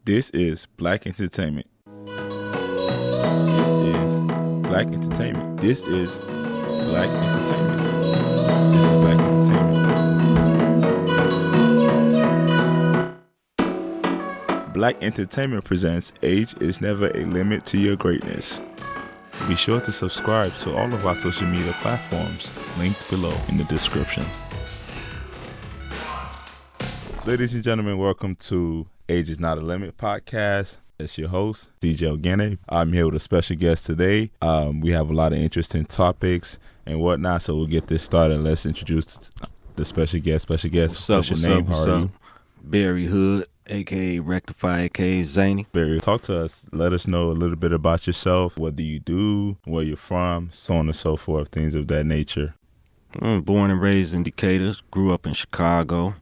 This is Black Entertainment. This is Black Entertainment. This is Black Entertainment. This is Black Entertainment. Black Entertainment presents Age is Never a Limit to Your Greatness. Be sure to subscribe to all of our social media platforms, linked below in the description. Ladies and gentlemen, welcome to Age is Not a Limit podcast. It's your host, DJ Ogene. I'm here with a special guest today. We have a lot of interesting topics and whatnot, so we'll get this started. Let's introduce the special guest. What's your name? How are you? Barry Hood, a.k.a. Rectify, a.k.a. Zany. Barry, talk to us. Let us know a little bit about yourself. What do you do? Where you're from? So on and so forth. Things of that nature. I'm born and raised in Decatur. Grew up in Chicago.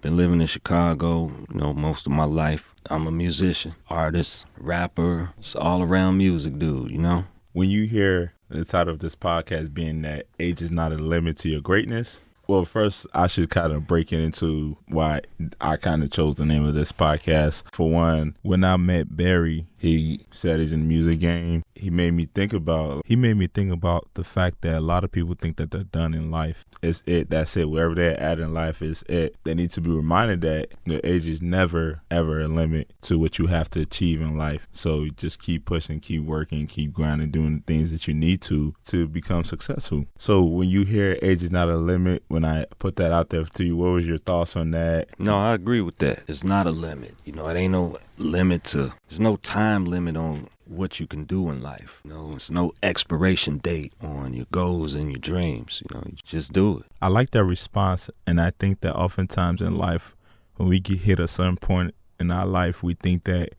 Been living in Chicago, most of my life. I'm a musician, artist, rapper. It's all around music, dude, When you hear the title of this podcast being that age is not a limit to your greatness, well, first, I should kind of break it into why I kind of chose the name of this podcast. For one, when I met Barry, he said he's in the music game. He made me think about the fact that a lot of people think that they're done in life. It's it. That's it. Wherever they're at in life is it. They need to be reminded that the age is never, ever a limit to what you have to achieve in life. So just keep pushing, keep working, keep grinding, doing the things that you need to become successful. So when you hear age is not a limit, when I put that out there to you, what was your thoughts on that? No, I agree with that. It's not a limit. It ain't no limit there's no time limit on what you can do in life. It's no expiration date on your goals and your dreams. You just do it. I like that response, and I think that oftentimes in life, when we get hit a certain point in our life, we think that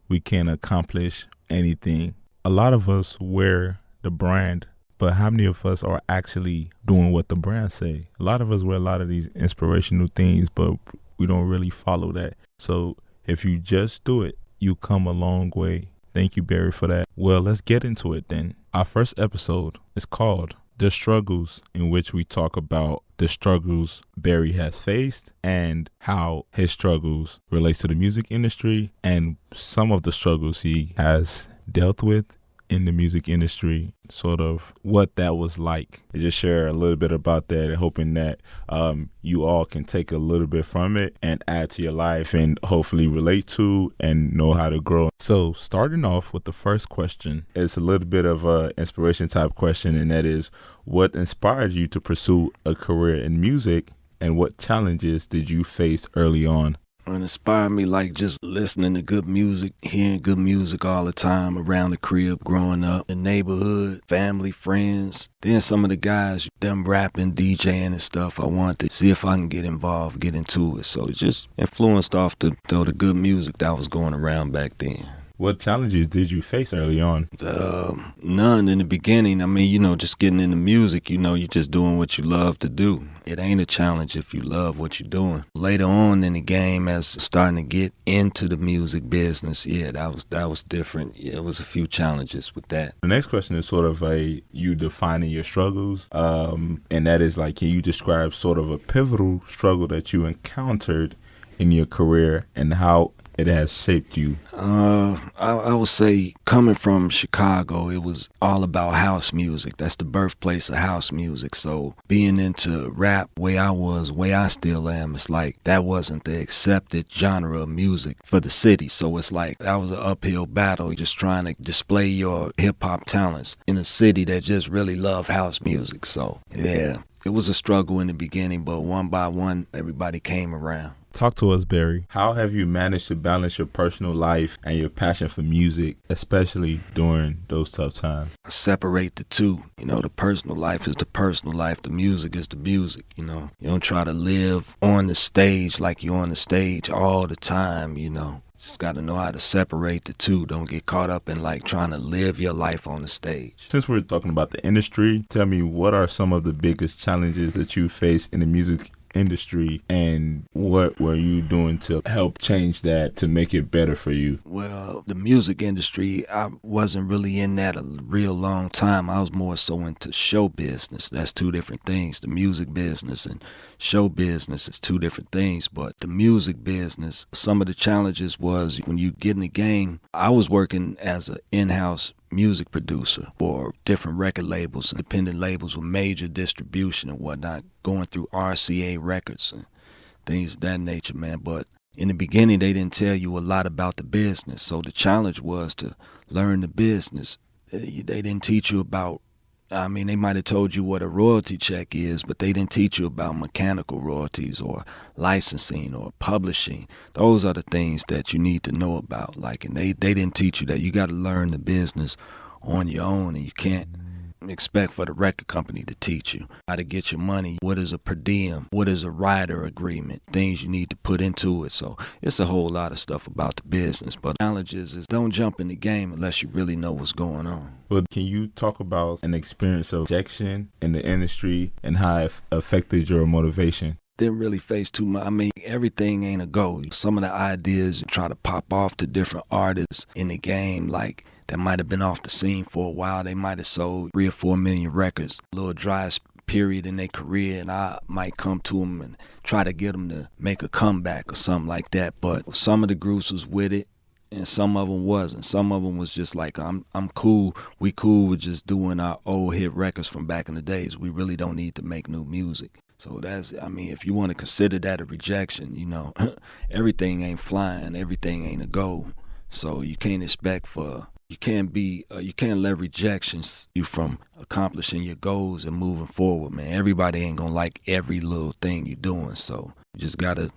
we can't accomplish anything. A lot of us wear the brand, but how many of us are actually doing what the brand say? A lot of us wear a lot of these inspirational things, but we don't really follow that. So if you just do it, you come a long way. Thank you, Barry, for that. Well, let's get into it then. Our first episode is called The Struggles, in which we talk about the struggles Barry has faced and how his struggles relates to the music industry and some of the struggles he has dealt with in the music industry, sort of what that was like. I just share a little bit about that, hoping that you all can take a little bit from it and add to your life and hopefully relate to and know how to grow. So starting off with the first question, it's a little bit of a inspiration type question, and that is, what inspired you to pursue a career in music and what challenges did you face early on? It inspired me like just listening to good music, hearing good music all the time around the crib, growing up, the neighborhood, family, friends. Then some of the guys, them rapping, DJing and stuff, I wanted to see if I can get involved, get into it. So it just influenced off the good music that was going around back then. What challenges did you face early on? None in the beginning. Just getting into music, you're just doing what you love to do. It ain't a challenge if you love what you're doing. Later on in the game, as starting to get into the music business, that was different. Yeah, it was a few challenges with that. The next question is sort of you defining your struggles, and that is like, can you describe sort of a pivotal struggle that you encountered in your career and how it has shaped you? I would say coming from Chicago, it was all about house music. That's the birthplace of house music. So being into rap, way I still am, it's like that wasn't the accepted genre of music for the city. So it's like that was an uphill battle, just trying to display your hip hop talents in a city that just really love house music. So yeah, it was a struggle in the beginning, but one by one, everybody came around. Talk to us, Barry. How have you managed to balance your personal life and your passion for music, especially during those tough times? I separate the two. The personal life is the personal life. The music is the music, You don't try to live on the stage like you're on the stage all the time, Just got to know how to separate the two. Don't get caught up in trying to live your life on the stage. Since we're talking about the industry, tell me, what are some of the biggest challenges that you face in the music industry, and what were you doing to help change that to make it better for you? Well, the music industry, I wasn't really in that a real long time. I was more so into show business. That's two different things. The music business and show business is two different things. But the music business, some of the challenges was when you get in the game, I was working as an in-house music producer for different record labels, independent labels with major distribution and whatnot, going through RCA records and things of that nature, man. But in the beginning, they didn't tell you a lot about the business. So the challenge was to learn the business. They didn't teach you about, they might have told you what a royalty check is, but they didn't teach you about mechanical royalties or licensing or publishing. Those are the things that you need to know about. And they didn't teach you that. You got to learn the business on your own, and you can't expect for the record company to teach you how to get your money. What is a per diem? What is a rider agreement? Things you need to put into it. So it's a whole lot of stuff about the business. But the challenge is don't jump in the game unless you really know what's going on. But can you talk about an experience of rejection in the industry and how it affected your motivation? Didn't really face too much. Everything ain't a go. Some of the ideas try to pop off to different artists in the game, that might have been off the scene for a while. They might have sold 3 or 4 million records. A little dry period in their career, and I might come to them and try to get them to make a comeback or something like that. But some of the groups was with it, and some of them wasn't. Some of them was just I'm cool. We cool with just doing our old hit records from back in the days. We really don't need to make new music. So that's, if you want to consider that a rejection, everything ain't flying, everything ain't a go. So you can't you can't let rejections you from accomplishing your goals and moving forward, man. Everybody ain't gonna like every little thing you're doing, so you just gotta,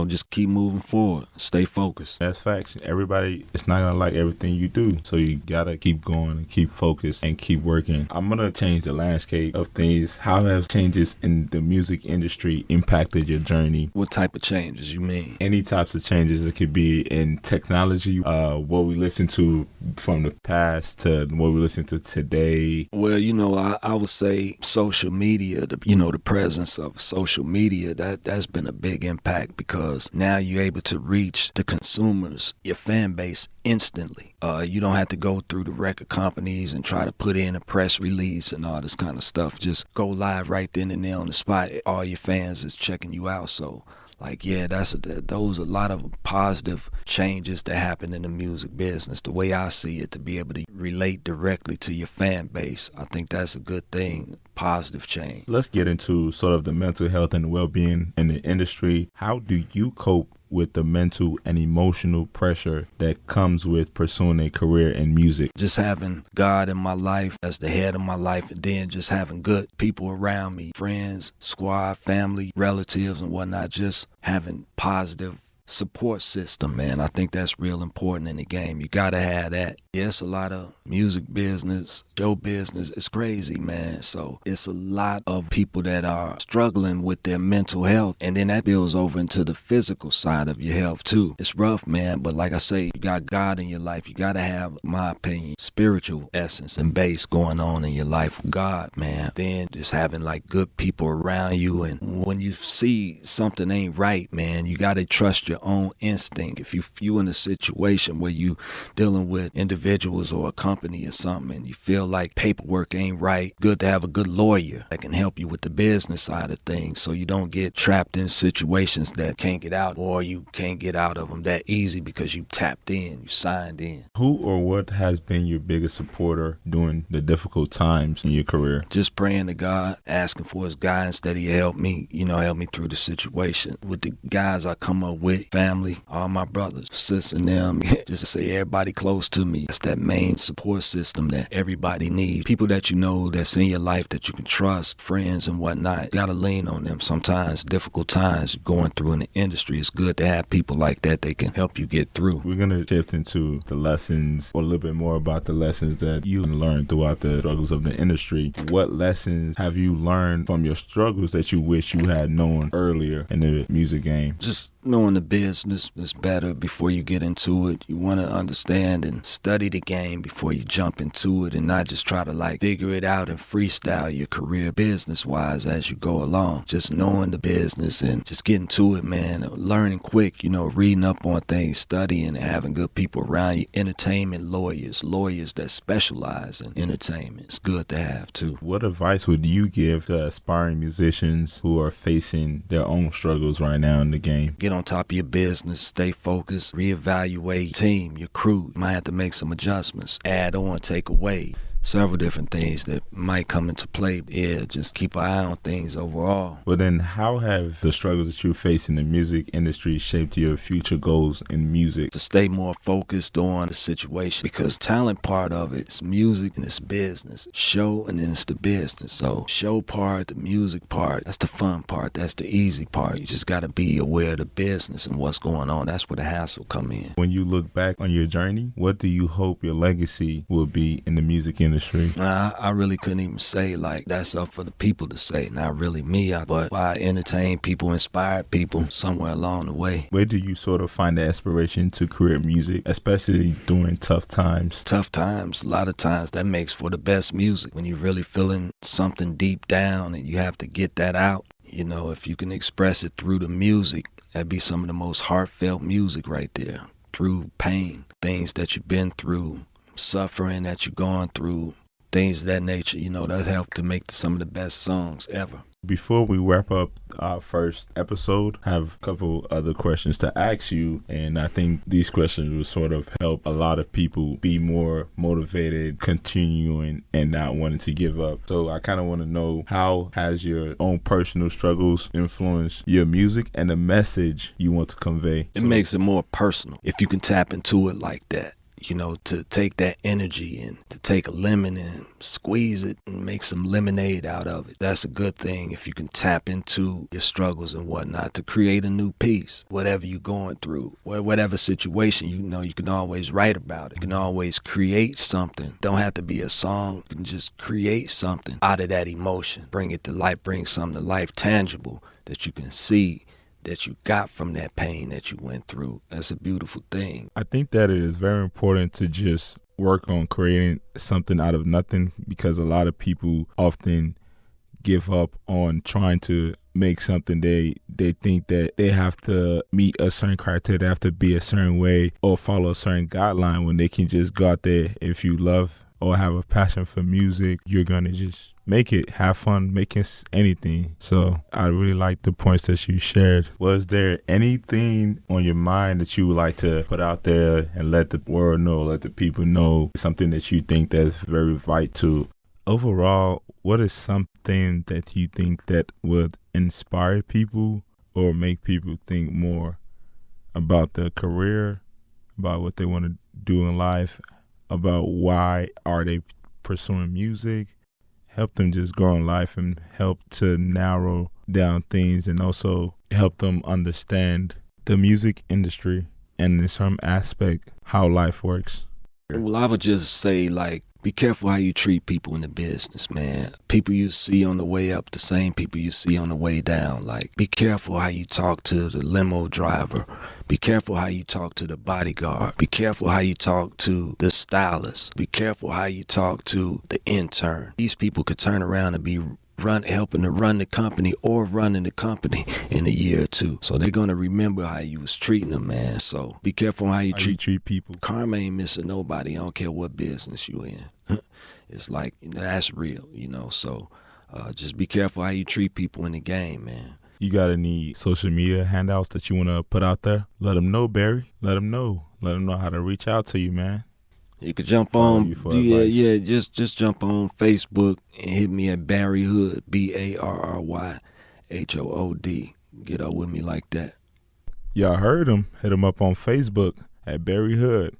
just keep moving forward, stay focused. That's facts. Everybody is not gonna like everything you do, so you gotta keep going and keep focused and keep working. I'm gonna change the landscape of things. How have changes in the music industry impacted your journey? What type of changes you mean? Any types of changes. It could be in technology, what we listen to from the past to what we listen to today. Well, I would say social media, the presence of social media, that's been a big impact, because now you're able to reach the consumers, your fan base, instantly. You don't have to go through the record companies and try to put in a press release and all this kind of stuff. Just go live right then and there on the spot. All your fans is checking you out. So those are a lot of positive changes that happen in the music business. The way I see it, to be able to relate directly to your fan base, I think that's a good thing, positive change. Let's get into sort of the mental health and well-being in the industry. How do you cope with the mental and emotional pressure that comes with pursuing a career in music? Just having God in my life as the head of my life, and then just having good people around me, friends, squad, family, relatives and whatnot, just having positive support system, man. I think that's real important in the game. You gotta have that. Yes, a lot of music business, show business, it's crazy, man. So it's a lot of people that are struggling with their mental health, and then that builds over into the physical side of your health too. It's rough, man, but like I say, you got God in your life. You gotta have, in my opinion, spiritual essence and base going on in your life with God, man. Then just having good people around you, and when you see something ain't right, man, you gotta trust your own instinct. If you in a situation where you dealing with individuals or a company or something, and you feel like paperwork ain't right, good to have a good lawyer that can help you with the business side of things, so you don't get trapped in situations that can't get out, or you can't get out of them that easy because you tapped in, you signed in. Who or what has been your biggest supporter during the difficult times in your career? Just praying to God, asking for his guidance that he help me through the situation. With the guys I come up with, family, all my brothers, sisters and them, just to say everybody close to me. That's that main support system that everybody needs. People that you know that's in your life that you can trust, friends and whatnot. You gotta lean on them. Sometimes difficult times you're going through in the industry, it's good to have people like that. They can help you get through. We're gonna shift into the lessons, or a little bit more about the lessons that you learned throughout the struggles of the industry. What lessons have you learned from your struggles that you wish you had known earlier in the music game? Just Knowing the business is better before you get into it. You want to understand and study the game before you jump into it, and not just try to like figure it out and freestyle your career business-wise as you go along. Just knowing the business and just getting to it, man. Learning quick, reading up on things, studying, and having good people around you. Entertainment lawyers that specialize in entertainment. It's good to have too. What advice would you give to aspiring musicians who are facing their own struggles right now in the game? Get on top of your business, stay focused, reevaluate your team, your crew. You might have to make some adjustments, add on, take away. Several different things that might come into play. Yeah, just keep an eye on things overall. Well, then how have the struggles that you face in the music industry shaped your future goals in music? To stay more focused on the situation, because talent part of it is music and it's business. Show and then it's the business. So show part, the music part, that's the fun part. That's the easy part. You just got to be aware of the business and what's going on. That's where the hassle come in. When you look back on your journey, what do you hope your legacy will be in the music industry? I really couldn't even say, like, that's up for the people to say, not really me, but I entertain people, inspire people somewhere along the way. Where do you sort of find the inspiration to create music, especially during tough times? Tough times, a lot of times that makes for the best music. When you're really feeling something deep down and you have to get that out, if you can express it through the music, that'd be some of the most heartfelt music right there. Through pain, things that you've been through, suffering that you're going through, things of that nature, that help to make some of the best songs ever. Before we wrap up our first episode, I have a couple other questions to ask you, and I think these questions will sort of help a lot of people be more motivated, continuing, and not wanting to give up. So I kind of want to know, how has your own personal struggles influenced your music and the message you want to convey? It makes it more personal if you can tap into it like that. To take that energy and to take a lemon and squeeze it and make some lemonade out of it. That's a good thing if you can tap into your struggles and whatnot to create a new piece. Whatever you're going through, whatever situation, you can always write about it. You can always create something. Don't have to be a song. You can just create something out of that emotion. Bring it to life, bring something to life tangible that you can see, that you got from that pain that you went through. That's a beautiful thing. I think that it is very important to just work on creating something out of nothing, because a lot of people often give up on trying to make something. They think that they have to meet a certain criteria, they have to be a certain way or follow a certain guideline, when they can just go out there. If you love or have a passion for music, you're going to just make it, have fun making anything. So I really like the points that you shared. Was there anything on your mind that you would like to put out there and let the world know, let the people know, something that you think that's very vital? Overall, what is something that you think that would inspire people or make people think more about their career, about what they want to do in life, about why are they pursuing music? Help them just grow in life and help to narrow down things, and also help them understand the music industry and in some aspect how life works. Well, I would just say, be careful how you treat people in the business, man. People you see on the way up, the same people you see on the way down. Be careful how you talk to the limo driver. Be careful how you talk to the bodyguard. Be careful how you talk to the stylist. Be careful how you talk to the intern. These people could turn around and be helping to run the company or running the company in a year or two. So they're going to remember how you was treating them, man. So be careful how you treat people. Karma ain't missing nobody. I don't care what business you in. It's that's real, So just be careful how you treat people in the game, man. You got any social media handouts that you want to put out there? Let them know, Barry. Let them know. Let them know how to reach out to you, man. You could jump on, just jump on Facebook and hit me at Barry Hood, BarryHood. Get up with me like that. Y'all heard him. Hit him up on Facebook at Barry Hood.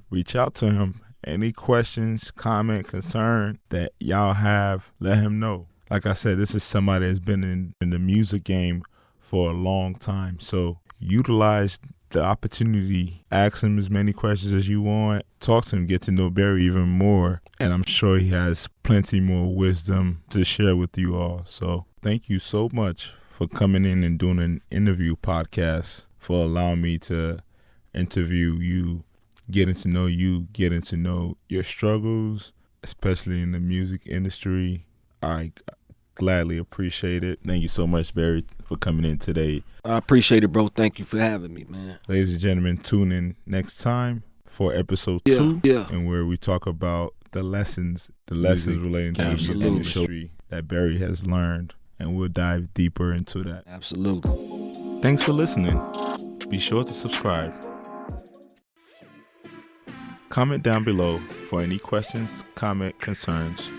Reach out to him. Any questions, comment, concern that y'all have, let him know. Like I said, this is somebody that's been in the music game for a long time. So utilize the opportunity. Ask him as many questions as you want. Talk to him, get to know Barry even more. And I'm sure he has plenty more wisdom to share with you all. So thank you so much for coming in and doing an interview podcast for allowing me to interview you, getting to know you, getting to know your struggles, especially in the music industry. I gladly appreciate it. Thank you so much, Barry, for coming in today. I appreciate it, bro. Thank you for having me, man. Ladies and gentlemen, tune in next time for episode 2, and where we talk about the lessons relating to the music industry that Barry has learned, and we'll dive deeper into that. Absolutely. Thanks for listening. Be sure to subscribe. Comment down below for any questions, comment, concerns.